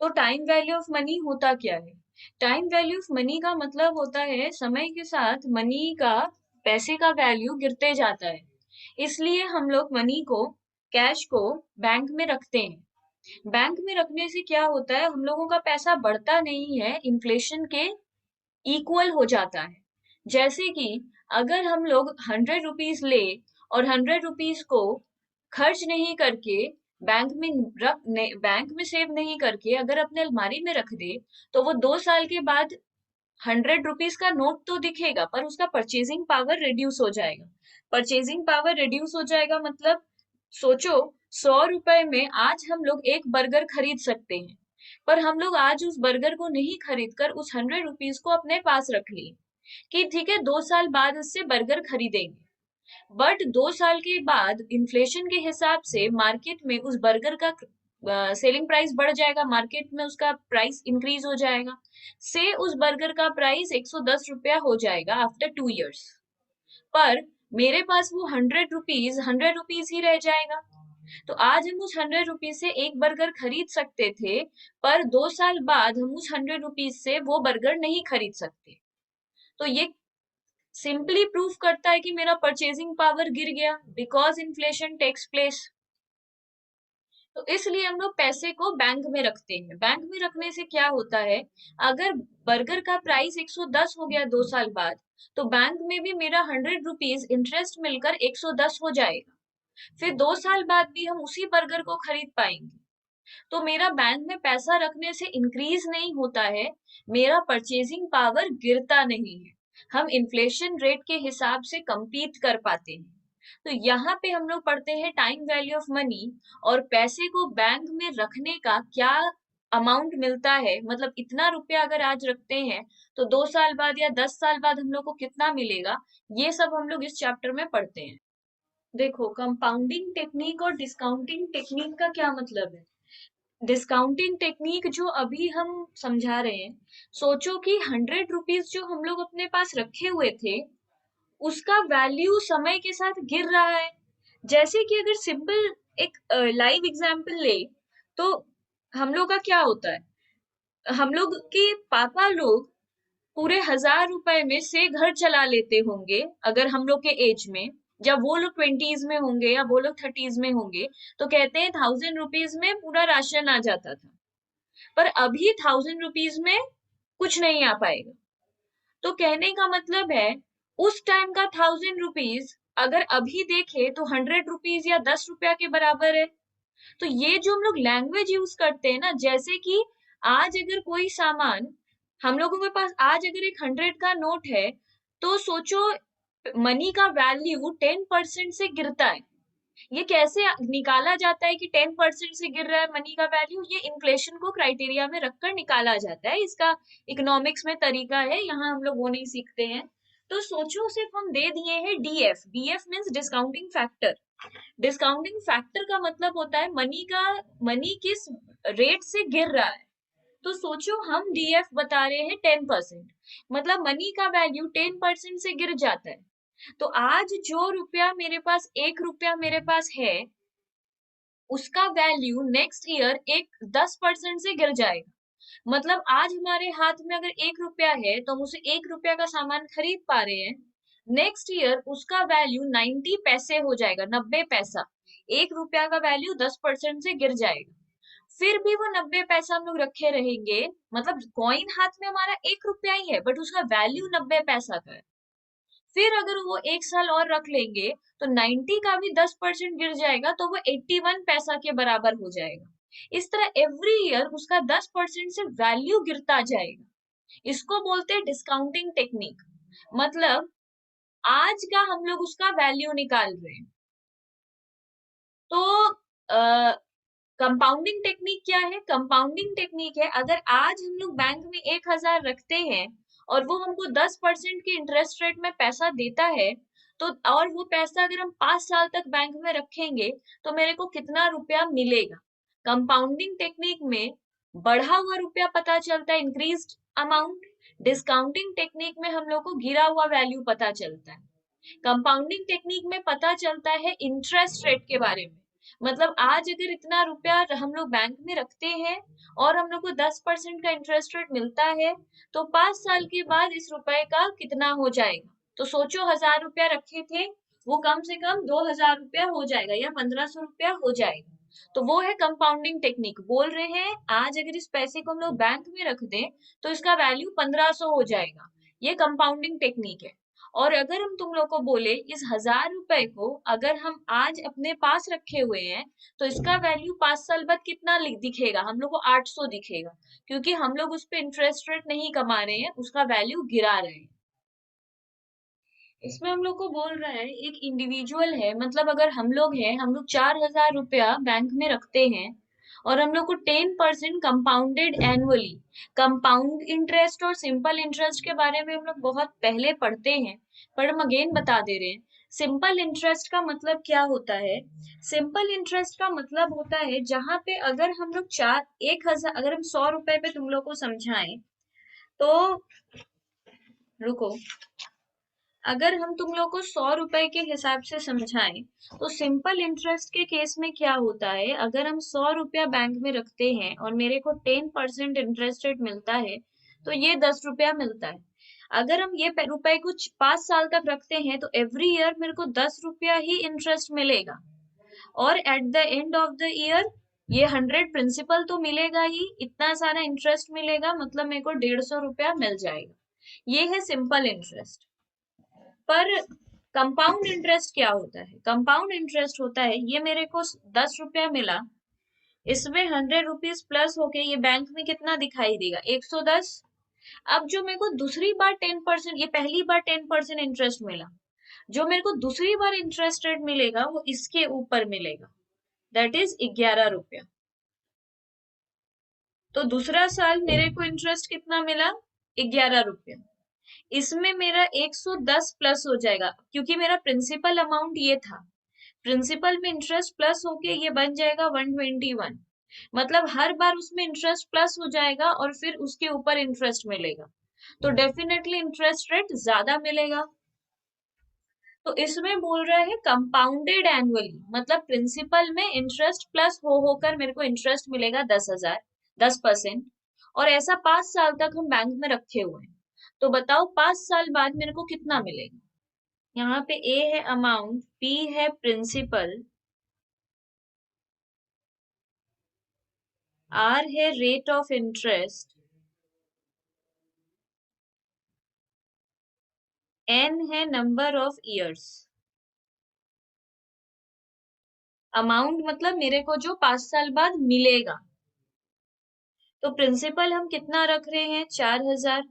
तो time value of money होता क्या है? टाइम वैल्यू ऑफ मनी का मतलब होता है समय के साथ मनी का, पैसे का वैल्यू गिरते जाता है। इसलिए हम लोग मनी को, कैश को बैंक में रखते हैं। बैंक में रखने से क्या होता है, हम लोगों का पैसा बढ़ता नहीं है, इन्फ्लेशन के इक्वल हो जाता है। जैसे कि अगर हम लोग 100 रुपीज ले और 100 रुपीज को खर्च नहीं करके, बैंक में सेव नहीं करके अगर अपने अलमारी में रख दे, तो वो 2 साल के बाद 100 रुपीज का नोट तो दिखेगा, पर उसका परचेजिंग पावर रिड्यूस हो जाएगा। परचेजिंग पावर रिड्यूस हो जाएगा मतलब, सोचो, 100 रुपए में आज हम लोग एक बर्गर खरीद सकते हैं, पर हम लोग आज उस बर्गर को नहीं खरीद कर उस 100 रुपीज को अपने पास रख लिए कि ठीक है 2 साल बाद इससे बर्गर खरीदेंगे। बट 2 साल के बाद इन्फ्लेशन के हिसाब से मार्केट में उस बर्गर का सेलिंग प्राइस बढ़ जाएगा, मार्केट में उसका प्राइस इंक्रीज हो जाएगा, से उस बर्गर का प्राइस 110 रुपया हो जाएगा आफ्टर 2 इयर्स। पर मेरे पास वो 100 रुपीज ही रह जाएगा। तो आज हम उस 100 रुपीज से एक बर्गर खरीद सकते थे, पर 2 साल बाद हम उस 100 रुपीज से वो बर्गर नहीं खरीद सकते। तो ये सिंपली प्रूफ करता है कि मेरा परचेजिंग पावर गिर गया, बिकॉज इन्फ्लेशन टेक्स प्लेस। तो इसलिए हम लोग पैसे को बैंक में रखते हैं। बैंक में रखने से क्या होता है, अगर बर्गर का प्राइस 110 हो गया 2 साल बाद, तो बैंक में भी मेरा 100 रुपीज इंटरेस्ट मिलकर 110 हो जाएगा। फिर 2 साल बाद भी हम उसी बर्गर को खरीद पाएंगे। तो मेरा बैंक में पैसा रखने से इंक्रीज नहीं होता है, मेरा परचेजिंग पावर गिरता नहीं है। हम इन्फ्लेशन रेट के हिसाब से compete कर पाते हैं। तो यहाँ पे हम लोग पढ़ते हैं टाइम वैल्यू ऑफ मनी, और पैसे को बैंक में रखने का क्या अमाउंट मिलता है, मतलब इतना रुपया अगर आज रखते हैं तो 2 साल बाद या 10 साल बाद हम लोग को कितना मिलेगा, ये सब हम लोग इस चैप्टर में पढ़ते हैं। देखो, कंपाउंडिंग टेक्निक और डिस्काउंटिंग टेक्निक का क्या मतलब है। डिस्काउंटिंग टेक्निक जो अभी हम समझा रहे हैं, सोचो कि 100 रुपीज जो हम लोग अपने पास रखे हुए थे, उसका वैल्यू समय के साथ गिर रहा है। जैसे कि अगर सिंपल एक लाइव एग्जांपल ले, तो हम लोग का क्या होता है, हम लोग के पापा लोग पूरे 1000 रुपए में से घर चला लेते होंगे अगर हम लोग के एज में, जब वो लोग 20s में होंगे या वो लोग 30s में होंगे, तो कहते हैं 1000 रुपीज में पूरा राशन आ जाता था। पर अभी 1000 रुपीज में कुछ नहीं आ पाएगा। तो कहने का मतलब है, उस टाइम का 1000 रुपीज अगर अभी देखे तो 100 रुपीज या 10 रुपया के बराबर है। तो ये जो हम लोग लैंग्वेज यूज करते हैं ना, जैसे कि आज अगर कोई सामान हम लोगों के पास, आज अगर एक 100 का नोट है, तो सोचो मनी का वैल्यू 10% से गिरता है। ये कैसे निकाला जाता है कि 10% से गिर रहा है मनी का वैल्यू, ये इन्फ्लेशन को क्राइटेरिया में रखकर निकाला जाता है। इसका इकोनॉमिक्स में तरीका है, यहाँ हम लोग वो नहीं सीखते हैं। तो सोचो सिर्फ हम दे दिए हैं DF, DF means discounting factor. Discounting factor का मतलब होता है मनी किस रेट से गिर रहा है। तो सोचो हम डीएफ बता रहे हैं 10%, मतलब मनी का वैल्यू 10% से गिर जाता है। तो आज जो रुपया मेरे पास, 1 रुपया मेरे पास है, उसका वैल्यू नेक्स्ट ईयर एक 10% से गिर जाएगा। मतलब आज हमारे हाथ में अगर 1 रुपया है तो हम उसे 1 रुपया का सामान खरीद पा रहे हैं, नेक्स्ट ईयर उसका वैल्यू 90 पैसे हो जाएगा, 90 पैसा। 1 रुपया का वैल्यू 10% से गिर जाएगा। फिर भी वो 90 पैसा हम लोग रखे रहेंगे, मतलब कॉइन हाथ में हमारा 1 रुपया ही है, बट उसका वैल्यू 90 पैसा का है। फिर अगर वो 1 साल और रख लेंगे, तो 90 का भी 10% गिर जाएगा, तो वो 81 पैसा के बराबर हो जाएगा। इस तरह एवरी ईयर उसका 10% से वैल्यू गिरता जाएगा। इसको बोलते हैं डिस्काउंटिंग टेक्निक। मतलब आज का हम लोग उसका वैल्यू निकाल रहे हैं। तो कंपाउंडिंग टेक्निक क्या है? कंपाउंडिंग टेक्निक है, अगर आज हम लोग बैंक में 1000 रखते हैं और वो हमको 10% के इंटरेस्ट रेट में पैसा देता है, तो और वो पैसा अगर हम 5 साल तक बैंक में रखेंगे, तो मेरे को कितना रुपया मिलेगा। कंपाउंडिंग टेक्निक में बढ़ा हुआ रुपया पता चलता है, इंक्रीज्ड अमाउंट। डिस्काउंटिंग टेक्निक में हम लोग को गिरा हुआ वैल्यू पता चलता है। कंपाउंडिंग टेक्निक में पता चलता है इंटरेस्ट रेट के बारे में, मतलब आज अगर इतना रुपया हम लोग बैंक में रखते हैं और हम लोग को 10% का इंटरेस्ट रेट मिलता है, तो 5 साल के बाद इस रुपए का कितना हो जाएगा। तो सोचो, 1000 रुपया रखे थे, वो कम से कम 2000 रुपया हो जाएगा या 1500 रुपया हो जाएगा। तो वो है कंपाउंडिंग टेक्निक। बोल रहे हैं आज अगर इस पैसे को हम लोग बैंक में रख दें तो इसका वैल्यू 1500 हो जाएगा। ये कंपाउंडिंग टेक्निक है। और अगर हम तुम लोग को बोले इस 1000 रुपए को अगर हम आज अपने पास रखे हुए हैं तो इसका वैल्यू 5 साल बाद कितना दिखेगा, हम लोग को 800 दिखेगा, क्योंकि हम लोग उस पर इंटरेस्ट रेट नहीं कमा रहे हैं, उसका वैल्यू गिरा रहे हैं। इसमें हम लोग को बोल रहा है एक इंडिविजुअल है, मतलब अगर हम लोग हैं, हम लोग 4000 रुपया बैंक में रखते हैं और हम लोग को 10% कंपाउंडेड एनुअली, कंपाउंड इंटरेस्ट और सिंपल इंटरेस्ट के बारे में हम लोग बहुत पहले पढ़ते हैं, पर हम अगेन बता दे रहे हैं। सिंपल इंटरेस्ट का मतलब क्या होता है? सिंपल इंटरेस्ट का मतलब होता है जहां पे अगर हम लोग 1000, अगर हम 100 रुपए पे तुम लोग को समझाएं तो, रुको, अगर हम तुम लोग को 100 रुपए के हिसाब से समझाएं तो सिंपल इंटरेस्ट के केस में क्या होता है, अगर हम 100 रुपया बैंक में रखते हैं और मेरे को 10% इंटरेस्ट रेट मिलता है तो ये 10 रुपया मिलता है। अगर हम ये रुपए को 5 साल तक रखते हैं तो एवरी ईयर मेरे को 10 रुपया ही इंटरेस्ट मिलेगा, और at the end of the year ये 100 प्रिंसिपल तो मिलेगा ही, इतना सारा इंटरेस्ट मिलेगा, मतलब मेरे को 150 रुपया मिल जाएगा। ये है सिंपल इंटरेस्ट। पर कंपाउंड इंटरेस्ट क्या होता है? कंपाउंड इंटरेस्ट होता है, ये मेरे को 10 रुपया मिला, इसमें 100 रुपीज प्लस होके ये बैंक में कितना दिखाई देगा, 110। अब जो मेरे को दूसरी बार 10%, ये पहली बार 10% इंटरेस्ट मिला, जो मेरे को दूसरी बार इंटरेस्ट रेट मिलेगा वो इसके ऊपर मिलेगा, दैट इज 11 रुपया। तो दूसरा साल मेरे को इंटरेस्ट कितना मिला, 11 रुपया। इसमें मेरा 110 प्लस हो जाएगा, क्योंकि मेरा प्रिंसिपल अमाउंट ये था, प्रिंसिपल में इंटरेस्ट प्लस होके ये बन जाएगा 121। मतलब हर बार उसमें इंटरेस्ट प्लस हो जाएगा और फिर उसके ऊपर इंटरेस्ट मिलेगा, तो डेफिनेटली इंटरेस्ट रेट ज्यादा मिलेगा। तो इसमें बोल रहा है कंपाउंडेड एनुअली, मतलब प्रिंसिपल में इंटरेस्ट प्लस हो होकर मेरे को इंटरेस्ट मिलेगा 10,000, 10%, और ऐसा 5 साल तक हम बैंक में रखे हुए हैं। तो बताओ 5 साल बाद मेरे को कितना मिलेगा? यहाँ पे ए है अमाउंट, बी है प्रिंसिपल, आर है रेट ऑफ इंटरेस्ट, एन है नंबर ऑफ इयर्स। अमाउंट मतलब मेरे को जो 5 साल बाद मिलेगा। तो प्रिंसिपल हम कितना रख रहे हैं, 4000।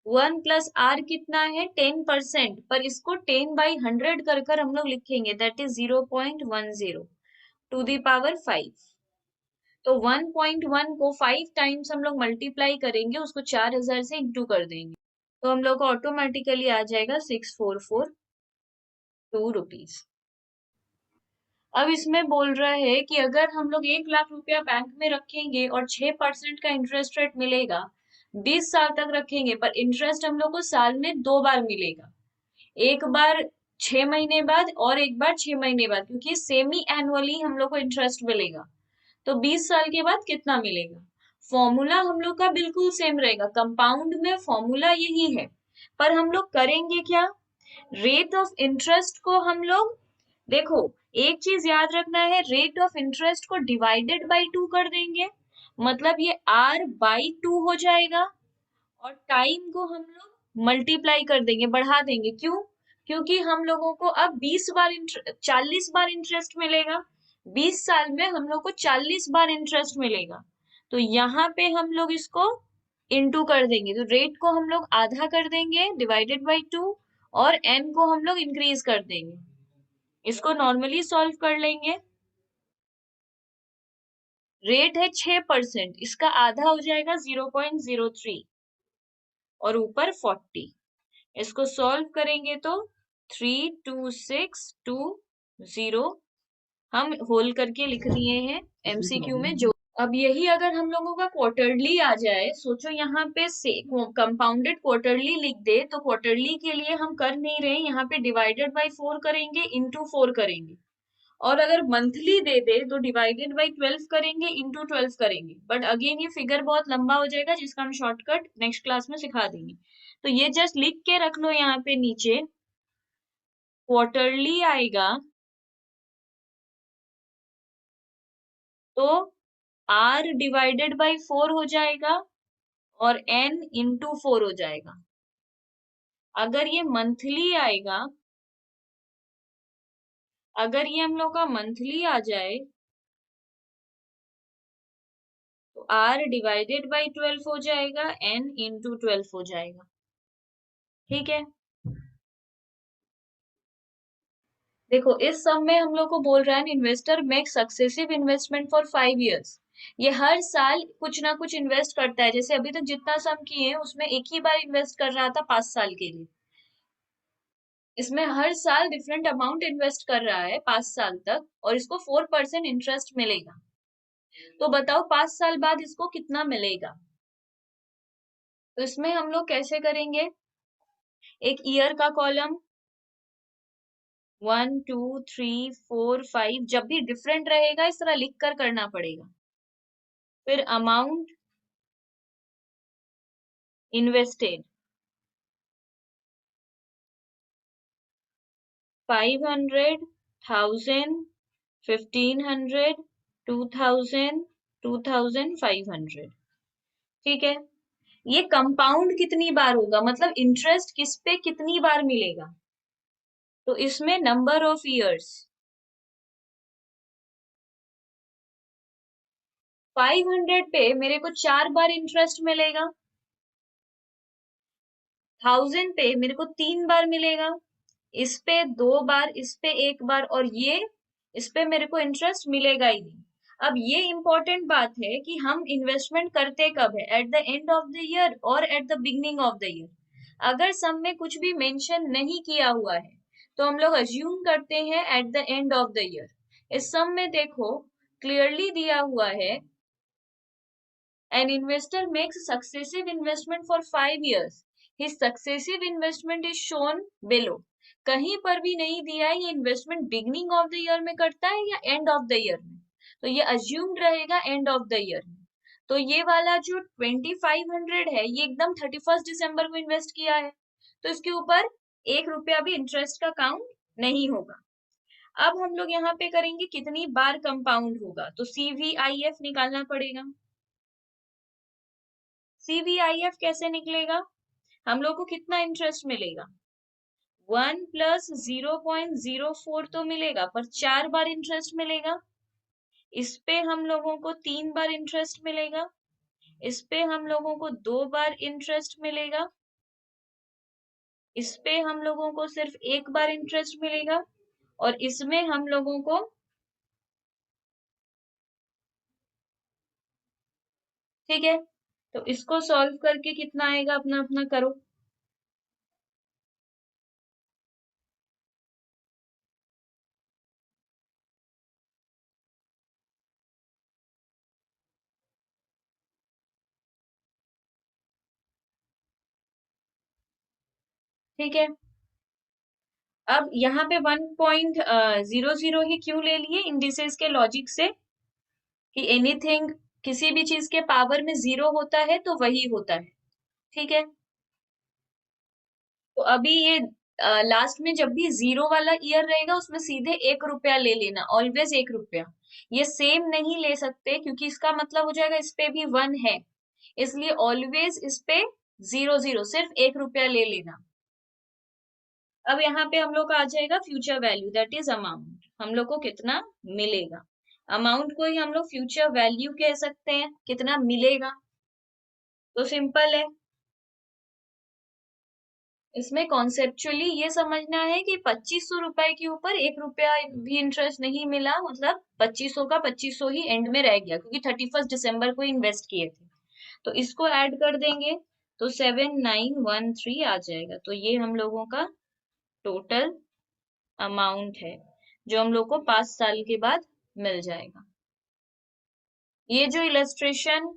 1 + r कितना है, 10%, पर इसको 10/100 कर कर हम लोग लिखेंगे, that is 0.10 to the power 5। तो 1.1 को 5 टाइम्स हम लोग मल्टीप्लाई करेंगे, उसको 4000 से इंटू कर देंगे, तो हम लोग को ऑटोमेटिकली आ जाएगा 6442 रुपीज। अब इसमें बोल रहा है कि अगर हम लोग 1 लाख रुपया बैंक में रखेंगे और 6% का इंटरेस्ट रेट मिलेगा, 20 साल तक रखेंगे, पर इंटरेस्ट हम लोग को साल में 2 बार मिलेगा, एक बार 6 महीने बाद और एक बार 6 महीने बाद, क्योंकि सेमी एनुअली हम लोग को इंटरेस्ट मिलेगा। तो 20 साल के बाद कितना मिलेगा? फॉर्मूला हम लोग का बिल्कुल सेम रहेगा, कंपाउंड में फॉर्मूला यही है, पर हम लोग करेंगे क्या, रेट ऑफ इंटरेस्ट को हम लोग, देखो एक चीज याद रखना है, रेट ऑफ इंटरेस्ट को डिवाइडेड बाई 2 कर देंगे, मतलब ये r/2 हो जाएगा, और टाइम को हम लोग मल्टीप्लाई कर देंगे, बढ़ा देंगे। क्यों? क्योंकि हम लोगों को अब 40 बार इंटरेस्ट मिलेगा, 20 साल में हम लोग को 40 बार इंटरेस्ट मिलेगा, तो यहाँ पे हम लोग इसको इंटू कर देंगे, तो रेट को हम लोग आधा कर देंगे डिवाइडेड बाई 2, और n को हम लोग इंक्रीज कर देंगे। इसको नॉर्मली सॉल्व कर लेंगे, रेट है 6%, इसका आधा हो जाएगा 0.03 और ऊपर 40। इसको सॉल्व करेंगे तो 32620 हम होल करके लिख दिए हैं एमसीक्यू में। जो अब यही अगर हम लोगों का क्वार्टरली आ जाए, सोचो यहाँ पे से कंपाउंडेड क्वार्टरली लिख दे, तो क्वार्टरली के लिए हम कर नहीं रहे, यहाँ पे डिवाइडेड बाई 4 करेंगे, इंटू 4 करेंगे, और अगर मंथली दे दे तो डिवाइडेड बाई 12 करेंगे, इंटू 12 करेंगे, बट अगेन ये फिगर बहुत लंबा हो जाएगा जिसका हम शॉर्टकट नेक्स्ट क्लास में सिखा देंगे। तो ये जस्ट लिख के रख लो यहाँ पे नीचे, क्वार्टरली आएगा तो r डिवाइडेड बाई 4 हो जाएगा और n इंटू 4 हो जाएगा। अगर ये मंथली आएगा, अगर ये हम लोग का मंथली आ जाए तो r डिवाइडेड बाई 12 हो जाएगा, n इंटू 12 हो जाएगा। ठीक है, देखो इस सम में हम लोग को बोल रहा है investor make successive investment for 5 years। ये हर साल कुछ ना कुछ इन्वेस्ट करता है, जैसे अभी तक जितना सम किए हैं उसमें एक ही बार इन्वेस्ट कर रहा था 5 साल के लिए। इसमें हर साल डिफरेंट अमाउंट इन्वेस्ट कर रहा है 5 साल तक, और इसको 4% इंटरेस्ट मिलेगा। तो बताओ 5 साल बाद इसको कितना मिलेगा। तो इसमें हम लोग कैसे करेंगे, एक ईयर का कॉलम 1 2 3 4 5, जब भी डिफरेंट रहेगा इस तरह लिख कर करना पड़ेगा। फिर अमाउंट इन्वेस्टेड 500, 1000, 1500, 2000, 2500। ठीक है, ये कंपाउंड कितनी बार होगा, मतलब इंटरेस्ट किस पे कितनी बार मिलेगा। तो इसमें नंबर ऑफ इयर्स 500 पे मेरे को 4 बार इंटरेस्ट मिलेगा, 1000 पे मेरे को 3 बार मिलेगा, इस पे 2 बार, इस पे 1 बार, और ये इस पे मेरे को इंटरेस्ट मिलेगा ही नहीं। अब ये इंपॉर्टेंट बात है कि हम इन्वेस्टमेंट करते कब है, at the end of the year और at the beginning of the year. अगर सम में कुछ भी मेंशन नहीं किया हुआ है तो हम लोग अज्यूम करते हैं eight the end of the year. इस सम में देखो क्लियरली दिया हुआ है, an investor makes successive investment for 5 years, his successive investment is shown below। कहीं पर भी नहीं दिया है ये investment beginning of the year में करता है या एंड ऑफ द ईयर में, तो ये अज्यूम्ड रहेगा एंड ऑफ द ईयर में। तो ये वाला जो 2500 है ये एकदम 31 दिसंबर को इन्वेस्ट किया है, तो इसके ऊपर 1 रुपया भी इंटरेस्ट का काउंट नहीं होगा। अब हम लोग यहाँ पे करेंगे कितनी बार कंपाउंड होगा, तो CVIF निकालना पड़ेगा। CVIF कैसे निकलेगा, हम लोग को कितना इंटरेस्ट मिलेगा, 1 प्लस 0.04 तो मिलेगा, पर 4 बार इंटरेस्ट मिलेगा। इस पे हम लोगों को 3 बार इंटरेस्ट मिलेगा, इस पे हम लोगों को 2 बार इंटरेस्ट मिलेगा, इस पे हम लोगों को सिर्फ 1 बार इंटरेस्ट मिलेगा, और इसमें हम लोगों को ठीक है। तो इसको सॉल्व करके कितना आएगा अपना अपना करो। ठीक है, अब यहाँ पे 1.00 ही क्यों ले लिए इंडिसेस के लॉजिक से, कि एनीथिंग किसी भी चीज के पावर में 0 होता है तो वही होता है। ठीक है, तो अभी ये लास्ट में जब भी 0 वाला ईयर रहेगा उसमें सीधे 1 रुपया ले लेना, ऑलवेज 1 रुपया। ये सेम नहीं ले सकते क्योंकि इसका मतलब हो जाएगा इस पे भी 1 है, इसलिए ऑलवेज इस पे 0 0 सिर्फ 1 रुपया ले लेना। अब यहाँ पे हम लोग का आ जाएगा future value, that is amount, हम लोग को कितना मिलेगा। अमाउंट को ही हम लोग फ्यूचर वैल्यू कह सकते हैं, कितना मिलेगा। तो सिंपल है, इसमें कॉन्सेप्चुअली ये समझना है कि 2500 रुपए के ऊपर 1 रुपया भी इंटरेस्ट नहीं मिला, मतलब 2500 का 2500 ही एंड में रह गया क्योंकि 31 दिसंबर को इन्वेस्ट किए थे। तो इसको ऐड कर देंगे तो 7913 आ जाएगा। तो ये हम लोगों का टोटल अमाउंट है जो हम लोग को 5 साल के बाद मिल जाएगा। ये जो इलस्ट्रेशन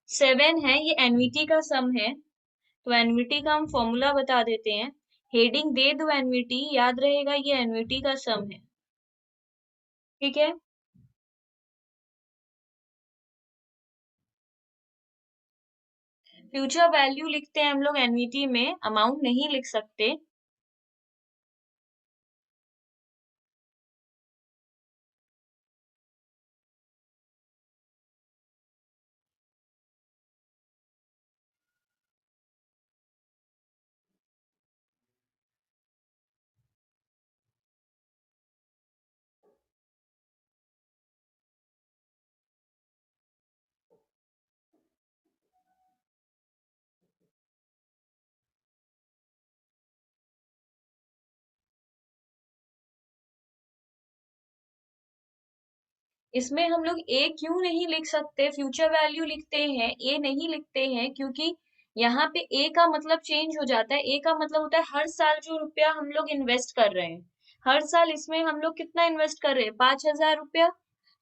7 है ये एनवीटी का सम है, तो एनवीटी का हम फॉर्मूला बता देते हैं। हेडिंग दे दो एनवीटी, याद रहेगा ये एनवीटी का सम है। ठीक है। फ्यूचर वैल्यू लिखते हैं हम लोग एनवीटी में, अमाउंट नहीं लिख सकते। इसमें हम लोग ए क्यों नहीं लिख सकते, फ्यूचर वैल्यू लिखते हैं, ए नहीं लिखते हैं, क्योंकि यहाँ पे ए का मतलब चेंज हो जाता है। ए का मतलब होता है हर साल जो रुपया हम लोग इन्वेस्ट कर रहे हैं, हर साल इसमें हम लोग कितना इन्वेस्ट कर रहे हैं, 5,000 रुपया।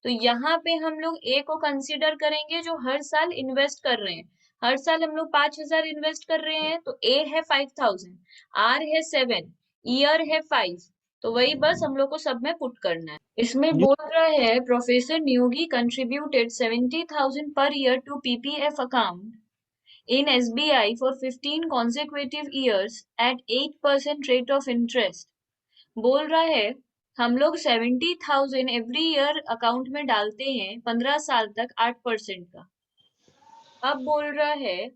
तो यहाँ पे हम लोग ए को कंसीडर करेंगे जो हर साल इन्वेस्ट कर रहे हैं। हर साल हम लोग 5,000 इन्वेस्ट कर रहे हैं, तो ए है 5,000, आर है 7, ईयर है 5। तो वही बस हम लोग को सब में पुट करना है। इसमें बोल रहा है professor Neogi contributed 70,000 per year to PPF account in SBI for 15 consecutive years at 8% rate of interest। बोल रहा है हम लोग 70,000 एवरी ईयर अकाउंट में डालते हैं 15 साल तक 8% का। अब बोल रहा है,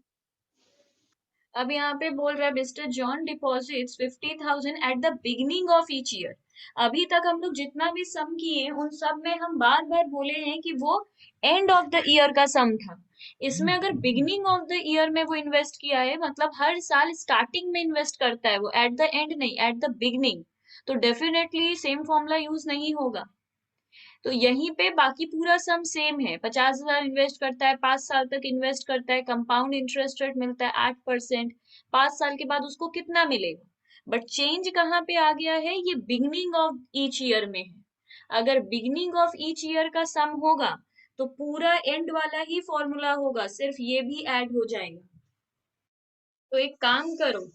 अब यहाँ पे बोल रहा है mister John deposits 50,000 at the beginning of each year. अभी तक हम लोग जितना भी सम किए उन सब में हम बार बार बोले हैं कि वो एंड ऑफ द ईयर का सम था। इसमें अगर बिगिनिंग ऑफ द ईयर में वो इन्वेस्ट किया है, मतलब हर साल स्टार्टिंग में इन्वेस्ट करता है वो, एट द एंड नहीं, एट द बिगिनिंग, तो डेफिनेटली सेम फॉर्मूला यूज नहीं होगा। तो यहीं पे बाकी पूरा सम सेम है, 50,000 इन्वेस्ट करता है, 5 साल तक इन्वेस्ट करता है, कंपाउंड इंटरेस्ट रेट मिलता है 8%। 5 साल के बाद उसको कितना मिलेगा, बट चेंज कहाँ पे आ गया है, ये बिगनिंग ऑफ ईच ईयर में है। अगर बिगनिंग ऑफ ईच ईयर का सम होगा तो पूरा एंड वाला ही फॉर्मूला होगा, सिर्फ ये भी ऐड हो जाएगा। तो एक काम करो,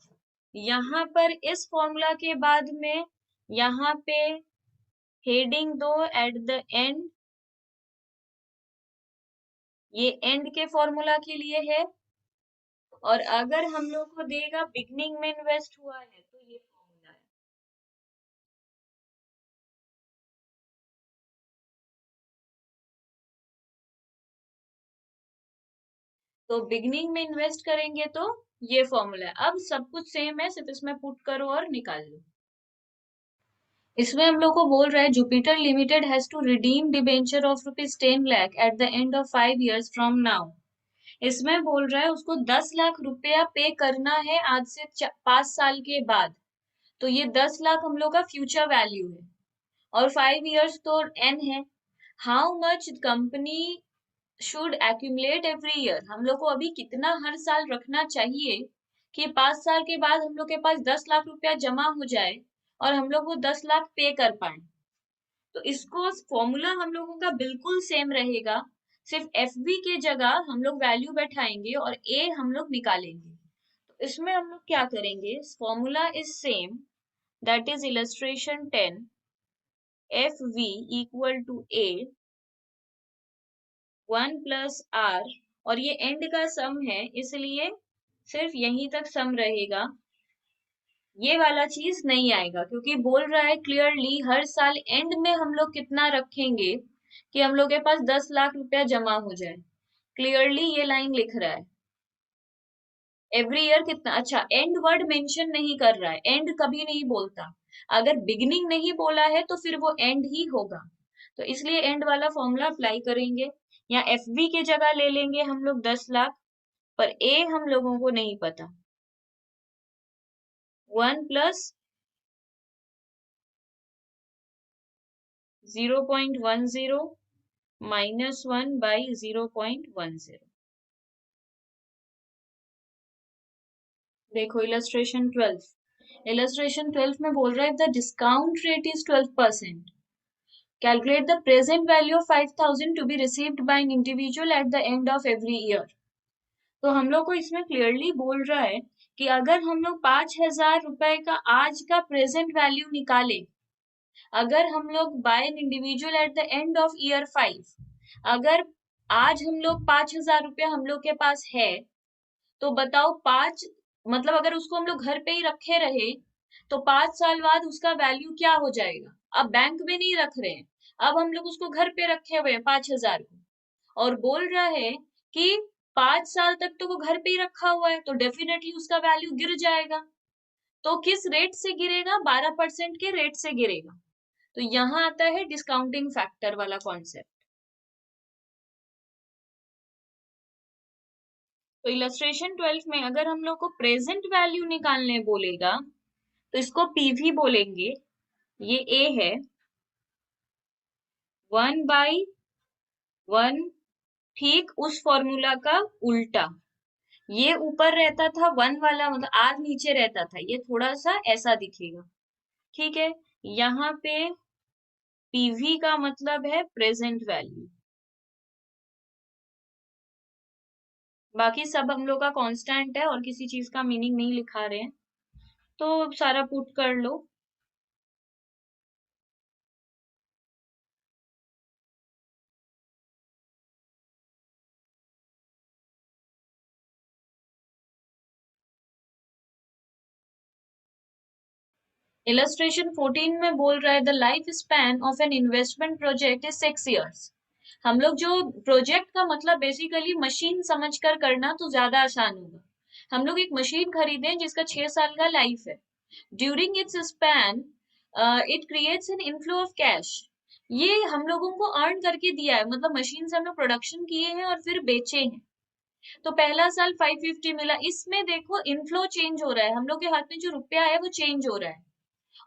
यहाँ पर इस फॉर्मूला के बाद में यहाँ पे हेडिंग दो एट द एंड, ये एंड के फॉर्मूला के लिए है। और अगर हम लोग को देगा बिगनिंग में इन्वेस्ट हुआ है तो ये फॉर्मूला है। तो बिगनिंग में इन्वेस्ट करेंगे तो ये फॉर्मूला है। अब सब कुछ सेम है, सिर्फ इसमें पुट करो और निकाल लो। इसमें हम लोग को बोल रहा है Jupiter limited has to redeem debenture of ₹10 lakh at the end of 5 years from now. इसमें बोल रहा है उसको 10 लाख रुपया पे करना है आज से 5 साल के बाद। तो ये 10 लाख हम लोग का फ्यूचर वैल्यू है, और 5 years तो एन है। How much company should accumulate every year, हम लोग को अभी कितना हर साल रखना चाहिए कि 5 साल के बाद हम लोग के पास 10 लाख रुपया जमा हो जाए और हम लोग वो 10 लाख पे कर पाए। तो इसको फॉर्मूला हम लोगों का बिल्कुल सेम रहेगा, सिर्फ एफ बी के जगह हम लोग वैल्यू बैठाएंगे और ए हम लोग निकालेंगे। तो इसमें हम लोग क्या करेंगे, formula is same, that is illustration 10, F V equal to A 1 + r, और ये एंड का सम है इसलिए सिर्फ यहीं तक सम रहेगा, ये वाला चीज नहीं आएगा, क्योंकि बोल रहा है क्लियरली हर साल एंड में हम लोग कितना रखेंगे कि हम लोग के पास 10 लाख रुपया जमा हो जाए। क्लियरली ये लाइन लिख रहा है एवरी ईयर कितना। अच्छा, एंड वर्ड मेंशन नहीं कर रहा है, एंड कभी नहीं बोलता। अगर बिगिनिंग नहीं बोला है तो फिर वो एंड ही होगा, तो इसलिए एंड वाला फॉर्मूला अप्लाई करेंगे। या एफ बी के जगह ले लेंगे हम लोग 10 लाख, पर ए हम लोगों को नहीं पता। 1 + 0.10 -1/0.10। देखो इलस्ट्रेशन 12 में बोल रहा है the discount rate is 12%, calculate the present value of 5,000 to be received by an individual at the end of every year. तो हम लोग को इसमें क्लियरली बोल रहा है कि अगर हम लोग 5,000 रुपए का आज का प्रेजेंट वैल्यू निकाले अगर हम लोग by an individual at the end of year 5, अगर आज हम लोग 5,000 रुपया हम लोग के पास है, तो बताओ पांच, मतलब अगर उसको हम लोग घर पे ही रखे रहे, तो 5 साल बाद उसका वैल्यू क्या हो जाएगा। अब बैंक में नहीं रख रहे हैं, अब हम लोग उसको घर पे रखे हुए हैं 5,000 को, और बोल रहा है कि 5 साल तक तो वो घर पे ही रखा हुआ है, तो डेफिनेटली उसका वैल्यू गिर जाएगा। तो किस रेट से गिरेगा, 12% के रेट से गिरेगा। तो यहाँ आता है डिस्काउंटिंग फैक्टर वाला कॉन्सेप्ट। तो इलस्ट्रेशन 12 में अगर हम लोग को प्रेजेंट वैल्यू निकालने बोलेगा, तो इसको पीवी बोलेंगे। ये ए है, 1/1, ठीक उस फॉर्मूला का उल्टा। ये ऊपर रहता था 1 वाला, मतलब आर नीचे रहता था, ये थोड़ा सा ऐसा दिखेगा। ठीक है, यहाँ पे पीवी का मतलब है प्रेजेंट वैल्यू। बाकी सब हम लोग का कांस्टेंट है और किसी चीज का मीनिंग नहीं लिखा रहे हैं, तो सारा पुट कर लो। इलस्ट्रेशन 14 में बोल रहा है the life span of an investment project is 6 years। हम लोग जो प्रोजेक्ट का मतलब बेसिकली मशीन समझकर करना तो ज्यादा आसान होगा। हम लोग एक मशीन खरीदें जिसका 6 साल का लाइफ है। During its span it creates an inflow of cash. ये हम लोगों को अर्न करके दिया है, मतलब मशीन से हम लोग प्रोडक्शन किए हैं और फिर बेचे हैं। तो पहला साल 550 मिला, इसमें देखो इनफ्लो चेंज हो रहा है, हम लोग के हाथ में जो रुपया है वो चेंज हो रहा है।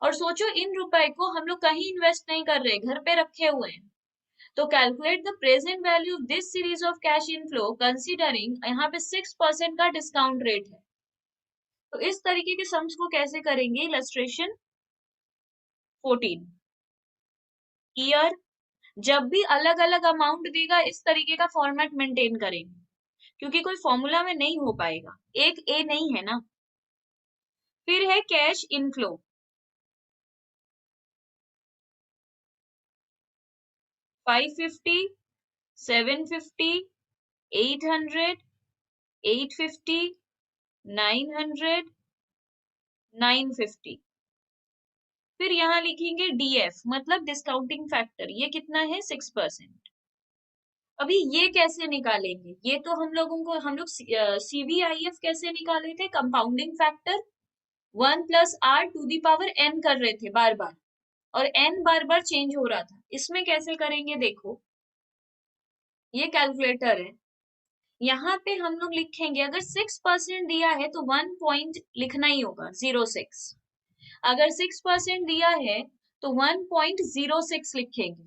और सोचो इन रुपए को हम लोग कहीं इन्वेस्ट नहीं कर रहे, घर पे रखे हुए हैं। तो calculate the present value of this series of cash inflow considering, यहाँ पे 6% का डिस्काउंट रेट है। तो इस तरीके के सम्स को कैसे करेंगे इलस्ट्रेशन 14। ईयर, जब भी अलग अलग अमाउंट देगा इस तरीके का फॉर्मेट मेंटेन करेंगे, क्योंकि कोई फॉर्मूला में नहीं हो पाएगा, एक ए नहीं है ना। फिर है कैश इनफ्लो, 550, 750, 800, 850, 900, 950। फिर यहाँ लिखेंगे डीएफ, मतलब डिस्काउंटिंग फैक्टर, ये कितना है 6%। अभी ये कैसे निकालेंगे, ये तो हम लोग सीवीआईएफ कैसे निकाले थे, कंपाउंडिंग फैक्टर 1 + r⁴ कर रहे थे बार बार, और n बार बार चेंज हो रहा था। इसमें कैसे करेंगे देखो, ये कैलकुलेटर है, यहाँ पे हम लोग लिखेंगे अगर 6% दिया है तो 1 लिखना ही होगा, 06। अगर 6% दिया है तो 1.06 लिखेंगे।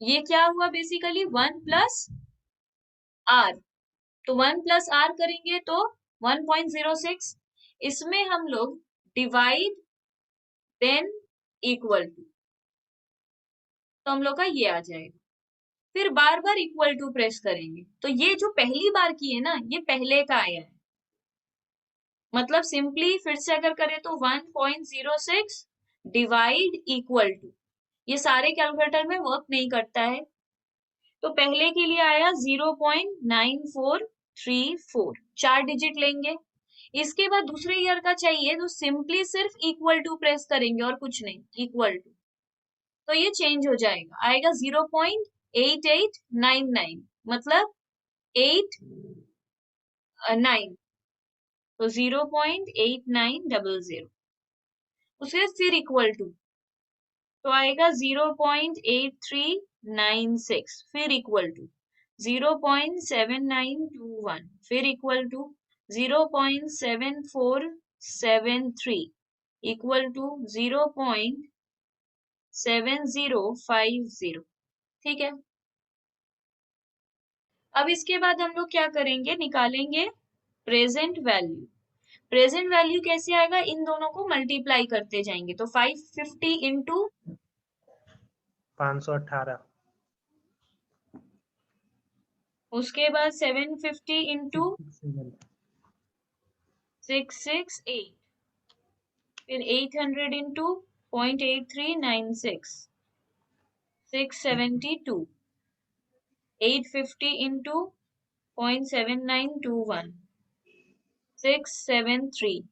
ये क्या हुआ बेसिकली 1 + r, तो 1 + r करेंगे तो 1.06। इसमें हम लोग डिवाइड देन इक्वल टू, तो हम लोग का ये आ जाएगा। फिर बार बार इक्वल टू प्रेस करेंगे, तो ये जो पहली बार की है ना, ये पहले का आया है। मतलब सिंपली फिर से अगर करें तो 1.06 डिवाइड इक्वल टू, ये सारे कैलकुलेटर में वर्क नहीं करता है। तो पहले के लिए आया 0.9434, 4 डिजिट लेंगे। इसके बाद दूसरे ईयर का चाहिए तो सिंपली सिर्फ इक्वल टू प्रेस करेंगे और कुछ नहीं, इक्वल टू। तो ये चेंज हो जाएगा, आएगा 0.8899, मतलब 8 9, तो 0.8900। उसके फिर इक्वल टू, तो आएगा 0.8396, फिर इक्वल टू 0.7921, फिर इक्वल टू 0.7473, इक्वल टू 0.7050। ठीक है, अब इसके बाद हम लोग क्या करेंगे, निकालेंगे प्रेजेंट वैल्यू। प्रेजेंट वैल्यू कैसे आएगा, इन दोनों को मल्टीप्लाई करते जाएंगे, तो 550 इंटू 518, उसके बाद 750 इंटू 667, 668, फिर 800 इंटू 0.8396, 672, 850 into 0.7921, 673,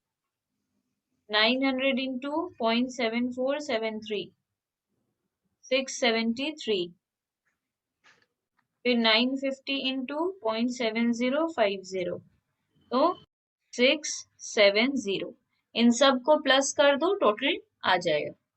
900 into 0.7473, 673, फिर 950 into 0.7050, तो 670। इन सब को प्लस कर दो, टोटल आ जाएगा।